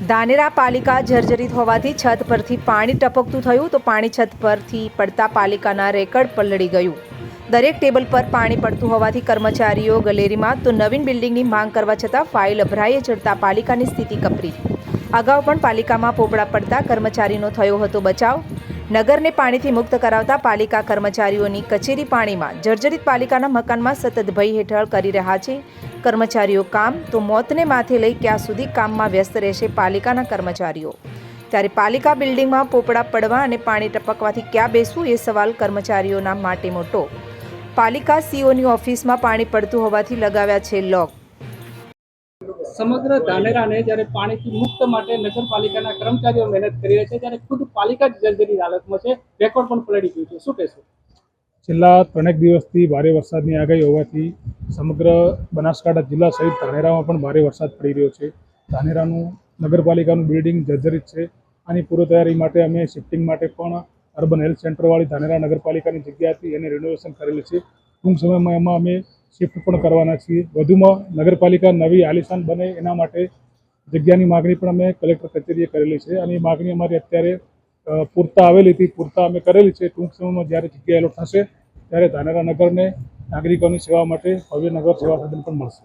ધાનેરા પાલિકા જર્જરિત હોવાથી છત પરથી પાણી ટપકતું થયું તો પાણી છત પરથી પડતા પાલિકાના રેકર્ડ પલળી ગયું। દરેક ટેબલ પર પાણી પડતું હોવાથી કર્મચારીઓ ગલેરીમાં તો નવીન બિલ્ડિંગની માંગ કરવા છતાં ફાઇલ અભરાઈએ ચડતા પાલિકાની સ્થિતિ કપરી। અગાઉ પણ પાલિકામાં પોપડા પડતા કર્મચારીનો થયો હતો બચાવ। નગરને પાણીથી મુક્ત કરાવતા પાલિકા કર્મચારીઓની કચેરી પાણીમાં જર્જરિત પાલિકાના મકાનમાં સતત ભય હેઠળ કરી રહ્યા છે કર્મચારીઓ કામ તો મોતને માથે લઈ ક્યાં સુધી કામમાં વ્યસ્ત રહેશે પાલિકાના કર્મચારીઓ। ત્યારે પાલિકા બિલ્ડિંગમાં પોપડા પડવા અને પાણી ટપકવાથી ક્યાં બેસવું એ સવાલ કર્મચારીઓના માટે મોટો। પાલિકા સીઓની ઓફિસમાં પાણી પડતું હોવાથી લગાવ્યા છે લોક। સમગ્ર ધાનેરાને જ્યારે પાણીથી મુક્ત માટે નગરપાલિકાના કર્મચારીઓ મહેનત કરી રહ્યા છે ત્યારે ખુદ પાલિકા જ જર્જરિત હાલતમાં છે, રેકોર્ડ પણ પલળી ગયું છે, શું કહેશો? છેલ્લા 3 દિવસથી ભારે વરસાદની આગાહી હોવાથી સમગ્ર બનાસકાંઠા જિલ્લા સહિત ધાનેરામાં પણ ભારે વરસાદ પડી રહ્યો છે। ધાનેરાનું નગરપાલિકાનું બિલ્ડિંગ જર્જરિત છે। આની પૂર્વ તૈયારી માટે અમે શિફ્ટિંગ માટે પણ અર્બન હેલ્થ સેન્ટરવાળી ધાનેરા નગરપાલિકાની જગ્યા હતી એને રિનોવેશન કરેલી છે। ટૂંક સમયમાં એમાં અમે શિફ્ટ પણ કરવાના છીએ। વધુમાં નગરપાલિકા નવી આલિશાન બને એના માટે જગ્યાની માગણી પણ અમે કલેક્ટર કચેરીએ કરેલી છે અને એ માગણી અમારી અત્યારે પૂરતા આવેલી હતી, પૂરતા અમે કરેલી છે। ટૂંક સમયમાં જ્યારે જગ્યા એલોટ થશે ત્યારે ધાનેરા નગરને નાગરિકોની સેવા માટે ભવ્ય નગર સેવા સદન પણ મળશે।